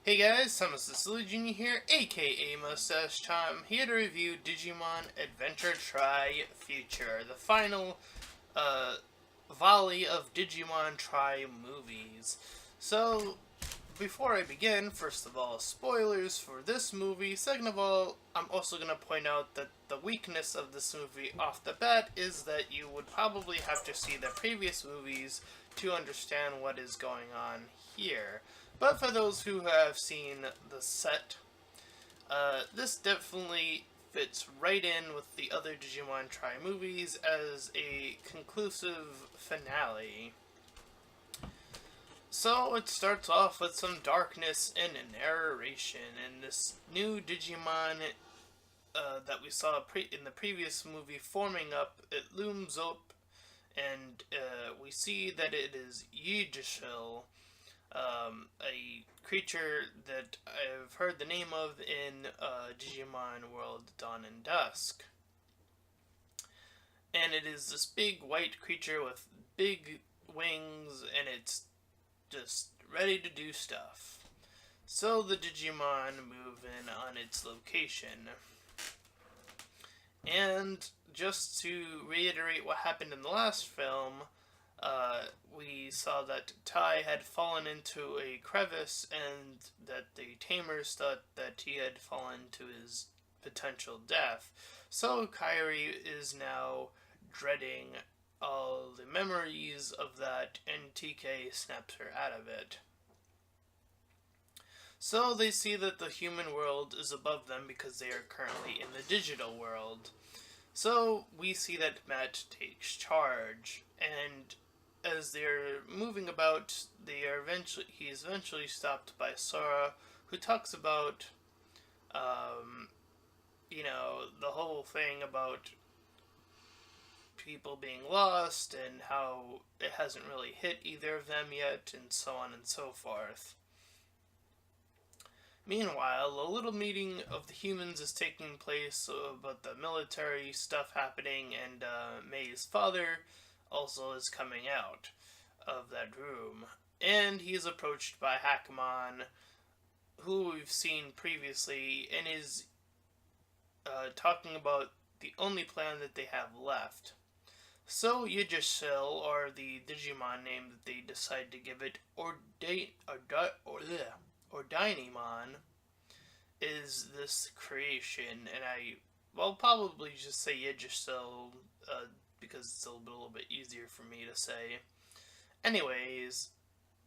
Hey guys, Thomas the Silly Jr. here, aka Mustached. I'm here to review Digimon Adventure Tri Future, the final uh, volley of Digimon Tri movies. So, before I begin, first of all, spoilers for this movie. Second of all, I'm also going to point out that the weakness of this movie off the bat is that you would probably have to see the previous movies to understand what is going on here. But for those who have seen the set, this definitely fits right in with the other Digimon Tri movies as a conclusive finale. So it starts off with some darkness and a narration, and this new Digimon that we saw in the previous movie forming up, it looms up, and we see that it is Yggdrasil, a creature that I've heard the name of in Digimon World Dawn and Dusk. And it is this big white creature with big wings, and it's just ready to do stuff. So the Digimon move in on its location. And just to reiterate what happened in the last film, we saw that Tai had fallen into a crevice and that the Tamers thought that he had fallen to his potential death. So Kairi is now dreading all the memories of that, and TK snaps her out of it. So they see that the human world is above them because they are currently in the digital world. So we see that Matt takes charge, and as they're moving about, he's eventually stopped by Sora, who talks about, the whole thing about people being lost and how it hasn't really hit either of them yet, and so on and so forth. Meanwhile, a little meeting of the humans is taking place about the military stuff happening, and May's father also is coming out of that room. And he is approached by Hackmon, who we've seen previously, and is talking about the only plan that they have left. So Yggdrasil, or the Digimon name that they decide to give it, Ordinimon, is this creation, and will probably just say Yggdrasil, because it's a little bit easier for me to say. Anyways,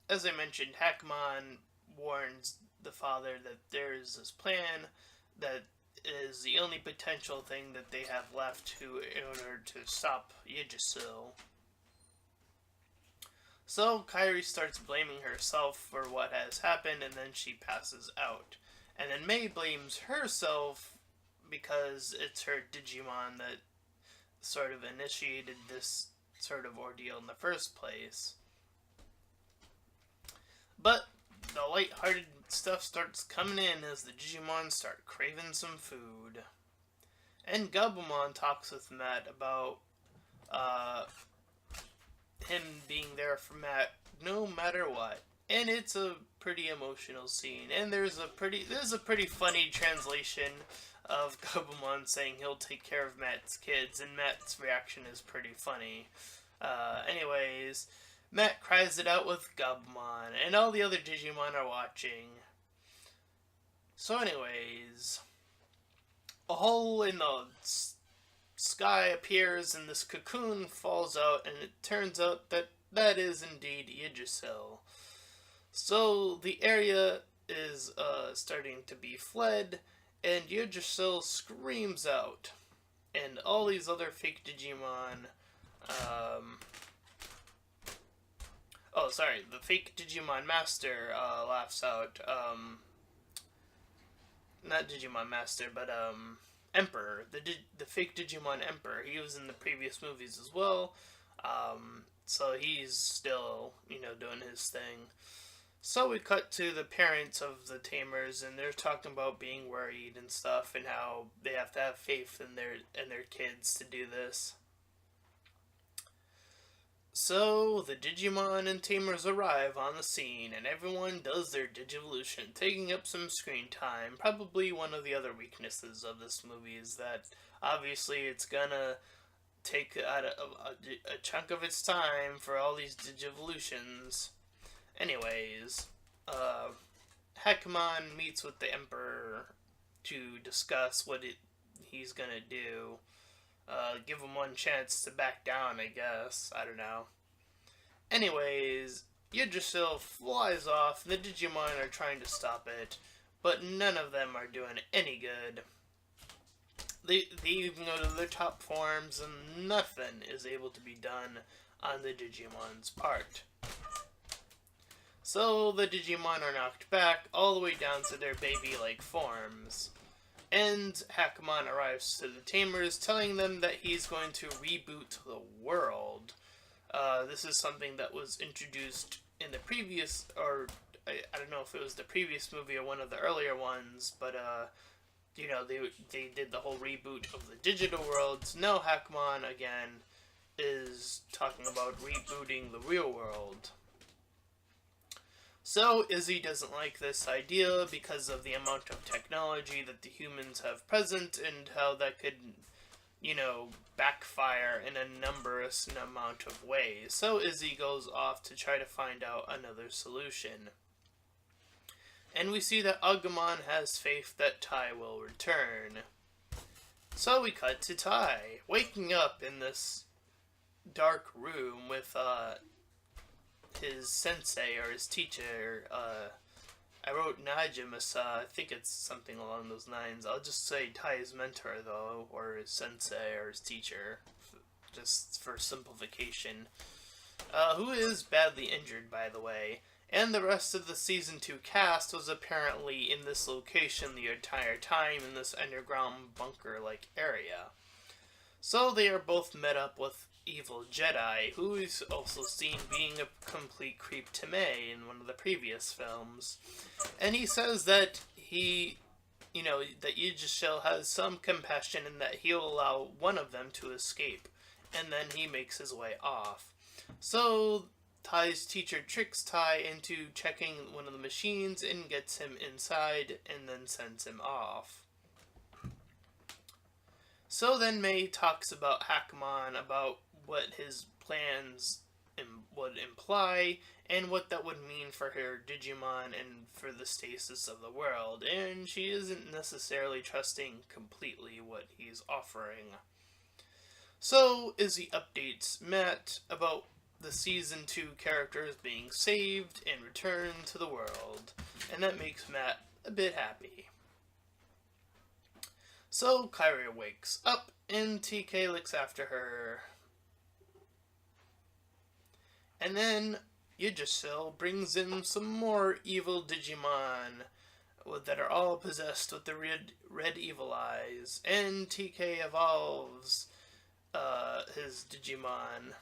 as I mentioned, Hackmon warns the father that there is this plan that is the only potential thing that they have left in order to stop Yggdrasil. So Kairi starts blaming herself for what has happened, and then she passes out. And then May blames herself because it's her Digimon that sort of initiated this sort of ordeal in the first place. But the light-hearted stuff starts coming in as the Digimon start craving some food. And Gabumon talks with Matt about him being there for Matt no matter what. And it's a pretty emotional scene. And there's a pretty funny translation of Gabumon saying he'll take care of Matt's kids, and Matt's reaction is pretty funny. Anyways, Matt cries it out with Gabumon, and all the other Digimon are watching. So anyways, a hole in the sky appears, and this cocoon falls out, and it turns out that that is indeed Yggdrasil. So the area is starting to be fled, and Yggdrasil screams out, and all these other fake Digimon, the fake Digimon Master laughs out, not Digimon Master, but Emperor, the fake Digimon Emperor. He was in the previous movies as well, so he's still, doing his thing. So we cut to the parents of the Tamers, and they're talking about being worried and stuff, and how they have to have faith in their kids to do this. So, the Digimon and Tamers arrive on the scene, and everyone does their Digivolution, taking up some screen time. Probably one of the other weaknesses of this movie is that obviously it's gonna take out a chunk of its time for all these Digivolutions. Anyways, uh, Heckmon meets with the Emperor to discuss he's gonna do. Give him one chance to back down, I guess. I don't know. Anyways, Yggdrasil flies off, and the Digimon are trying to stop it, but none of them are doing any good. They even go to their top forms, and nothing is able to be done on the Digimon's part. So the Digimon are knocked back all the way down to their baby-like forms. And Hakamon arrives to the Tamers, telling them that he's going to reboot the world. This is something that was introduced in the previous, or I don't know if it was the previous movie or one of the earlier ones, but they did the whole reboot of the digital worlds. Now Hakamon again is talking about rebooting the real world. So Izzy doesn't like this idea because of the amount of technology that the humans have present and how that could, backfire in a numberous amount of ways. So Izzy goes off to try to find out another solution. And we see that Agumon has faith that Tai will return. So we cut to Tai, waking up in this dark room with his sensei or his teacher. I wrote Najimasa. I think it's something along those lines. I'll just say Tai's mentor, though, or his sensei or his teacher, just for simplification. Who is badly injured, by the way. And the rest of the Season 2 cast was apparently in this location the entire time in this underground bunker-like area. So they are both met up with Evil Jedi, who is also seen being a complete creep to May in one of the previous films. And he says that that Yggdrasil has some compassion and that he'll allow one of them to escape. And then he makes his way off. So Tai's teacher tricks Tai into checking one of the machines and gets him inside and then sends him off. So then May talks about Hakamon, about what his plans would imply, and what that would mean for her Digimon and for the stasis of the world, and she isn't necessarily trusting completely what he's offering. So Izzy updates Matt about the Season 2 characters being saved and returned to the world, and that makes Matt a bit happy. So Kyria wakes up, and TK looks after her. And then Yggdrasil brings in some more evil Digimon that are all possessed with the red evil eyes, and TK evolves his Digimon.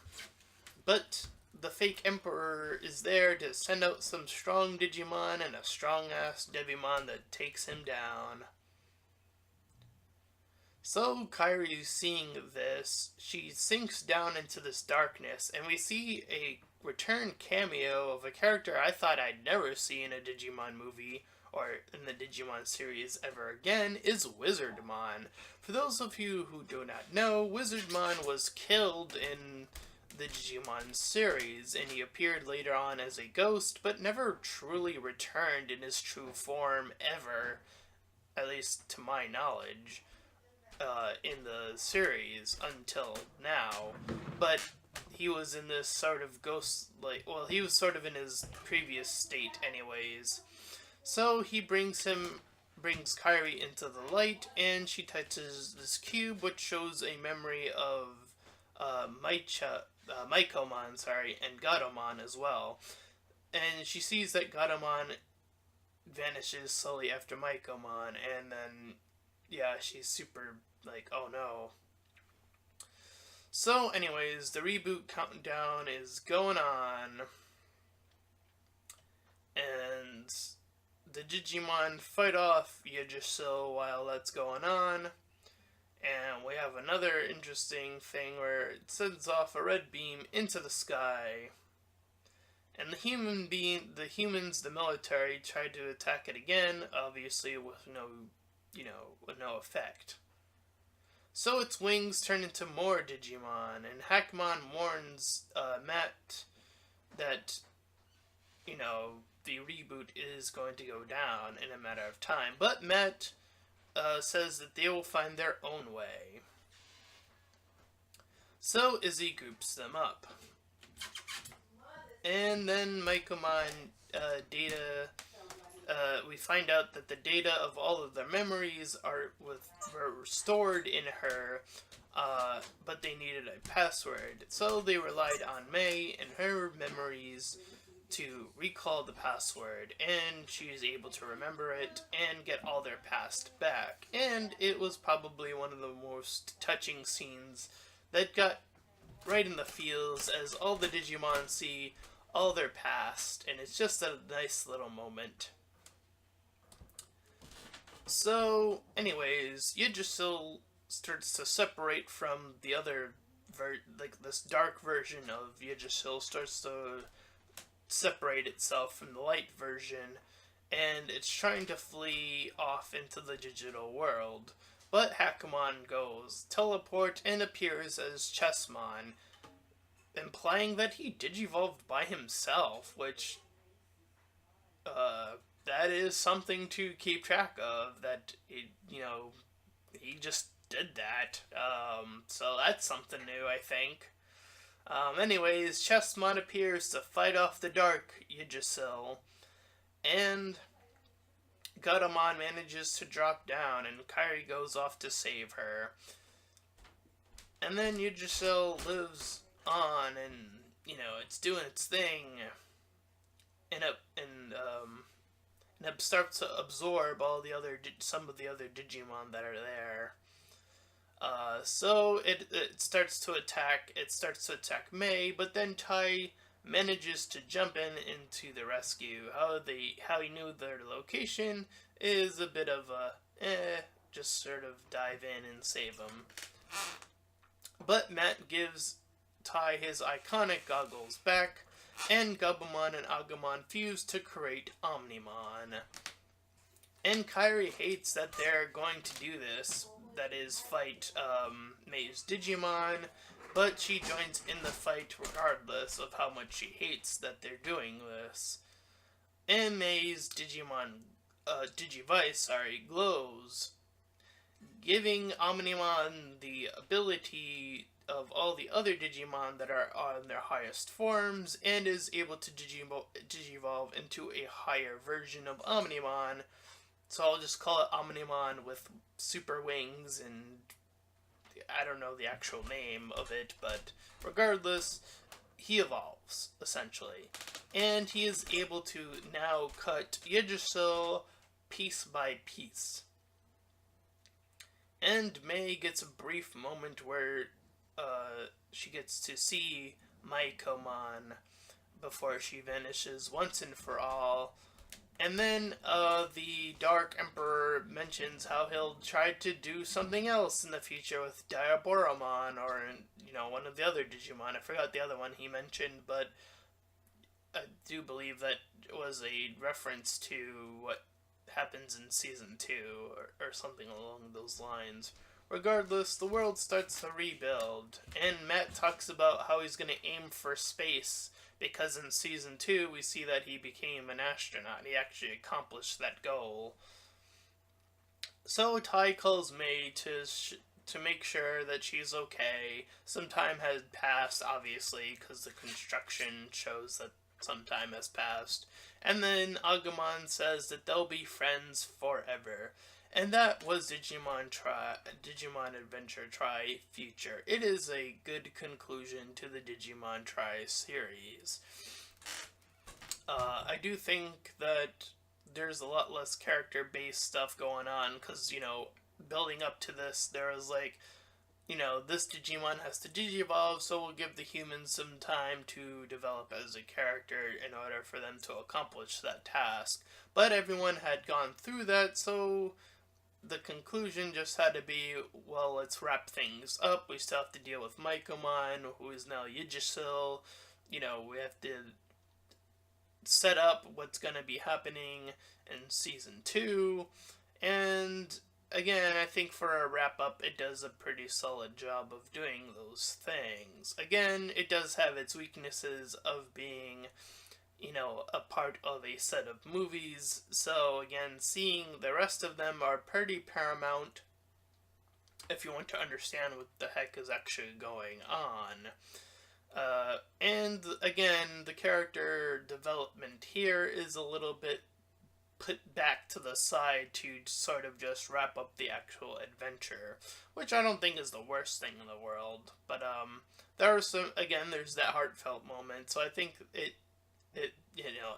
But the fake Emperor is there to send out some strong Digimon and a strong-ass Devimon that takes him down. So Kairi, seeing this, she sinks down into this darkness, and we see a return cameo of a character I thought I'd never see in a Digimon movie, or in the Digimon series ever again, is Wizardmon. For those of you who do not know, Wizardmon was killed in the Digimon series, and he appeared later on as a ghost, but never truly returned in his true form ever, at least to my knowledge. In the series until now, but he was in this sort of he was sort of in his previous state anyways. So he brings Kairi into the light, and she touches this cube, which shows a memory of Maikomon, and Gatomon as well. And she sees that Gatomon vanishes slowly after Maikomon, and then she's super oh no. So anyways, the reboot countdown is going on, and the Digimon fight off Yggdrasil while that's going on, And we have another interesting thing where it sends off a red beam into the sky. And the humans, the military, tried to attack it again, obviously with with no effect. So its wings turn into more Digimon, and Hackmon warns Matt that, the reboot is going to go down in a matter of time. But Matt says that they will find their own way. So Izzy groups them up. And then Micomon data, we find out that the data of all of their memories were stored in her, but they needed a password. So they relied on May and her memories to recall the password, and she is able to remember it and get all their past back. And it was probably one of the most touching scenes that got right in the feels as all the Digimon see all their past, and it's just a nice little moment. So, anyways, Yggdrasil starts to separate from the other, this dark version of Yggdrasil starts to separate itself from the light version, and it's trying to flee off into the digital world. But Hakamon goes teleport and appears as Chessmon, implying that he digivolved by himself, which, that is something to keep track of, that, he just did that. So that's something new, I think. Anyways, Chessmon appears to fight off the dark Yggdrasil, and Gatomon manages to drop down, and Kairi goes off to save her. And then Yggdrasil lives on, and it's doing its thing, and it starts to absorb some of the other Digimon that are there. So it starts to attack. It starts to attack May, but then Tai manages to jump into the rescue. How he knew their location is a bit of a just sort of dive in and save them. But Matt gives Tai his iconic goggles back, and Gabumon and Agumon fuse to create Omnimon. And Kairi hates that they're going to do this, that is, fight May's Digimon, but she joins in the fight regardless of how much she hates that they're doing this. And May's Digivice, glows, giving Omnimon the ability of all the other Digimon that are on their highest forms, and is able to digivolve into a higher version of Omnimon. So I'll just call it Omnimon with super wings, and I don't know the actual name of it, but regardless, he evolves, essentially. And he is able to now cut Yggdrasil piece by piece. And May gets a brief moment where she gets to see Maikomon before she vanishes once and for all. And then the Dark Emperor mentions how he'll try to do something else in the future with Diaboromon, or one of the other Digimon. I forgot the other one he mentioned, but I do believe that was a reference to what happens in Season 2, or something along those lines. Regardless, the world starts to rebuild, and Matt talks about how he's going to aim for space, because in Season 2 we see that he became an astronaut. He actually accomplished that goal. So Tai calls May to make sure that she's okay. Some time has passed, obviously, because the construction shows that some time has passed. And then Agumon says that they'll be friends forever. And that was Digimon Adventure Tri Future. It is a good conclusion to the Digimon Tri series. I do think that there's a lot less character-based stuff going on, because, building up to this, there was this Digimon has to Digivolve, so we'll give the humans some time to develop as a character in order for them to accomplish that task. But everyone had gone through that, so the conclusion just had to be, well, let's wrap things up. We still have to deal with Micomon, who is now Yggdrasil. You know, we have to set up what's going to be happening in season 2. And again, I think for a wrap up, it does a pretty solid job of doing those things. Again, it does have its weaknesses of being, you know, a part of a set of movies. So again, seeing the rest of them are pretty paramount if you want to understand what the heck is actually going on. And again, the character development here is a little bit put back to the side to sort of just wrap up the actual adventure, which I don't think is the worst thing in the world. But there are some, again, there's that heartfelt moment, so I think it you know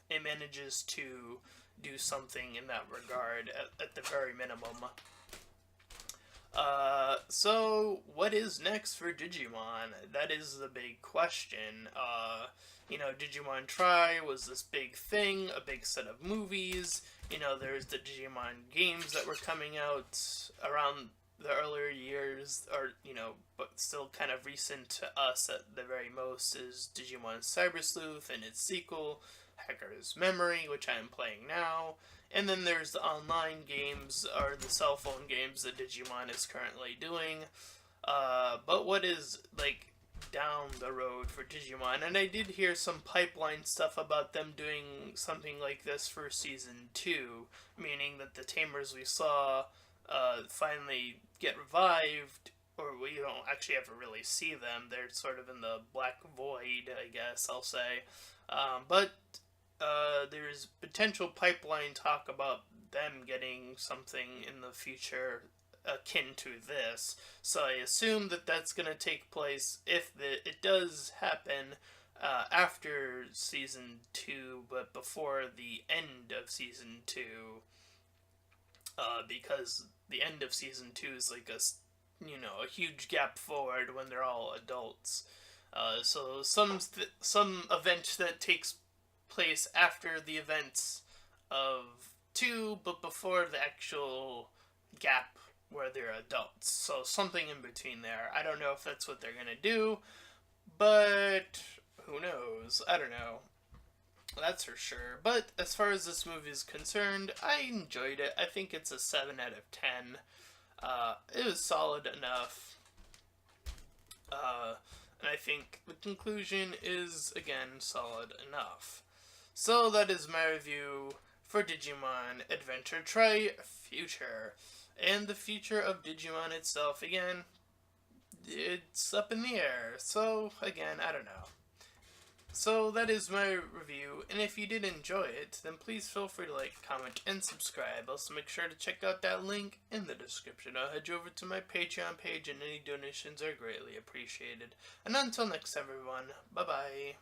it manages to do something in that regard at the very minimum. So what is next for Digimon? That is the big question. You know, Digimon Tri was this big thing, a big set of movies. You know, there's the Digimon games that were coming out around the earlier years, or, you know, but still kind of recent to us at the very most, is Digimon Cyber Sleuth and its sequel, Hacker's Memory, which I am playing now. And then there's the online games, or the cell phone games that Digimon is currently doing. But what is, like, down the road for Digimon? And I did hear some pipeline stuff about them doing something like this for Season 2, meaning that the Tamers we saw finally get revived, or we don't actually ever really see them. They're sort of in the black void, I guess I'll say. But there's potential pipeline talk about them getting something in the future akin to this. So I assume that that's going to take place, if it does happen, after Season 2, but before the end of Season 2. Because the end of Season 2 is like a huge gap forward when they're all adults. So some event that takes place after the events of 2, but before the actual gap where they're adults. So something in between there. I don't know if that's what they're gonna do, but who knows? I don't know. That's for sure. But as far as this movie is concerned, I enjoyed it. I think it's a 7 out of 10. It was solid enough. And I think the conclusion is, again, solid enough. So that is my review for Digimon Adventure Tri Future. And the future of Digimon itself, again, it's up in the air. So, again, I don't know. So that is my review, and if you did enjoy it, then please feel free to like, comment, and subscribe. Also make sure to check out that link in the description. I'll head you over to my Patreon page, and any donations are greatly appreciated. And until next time, everyone, bye-bye.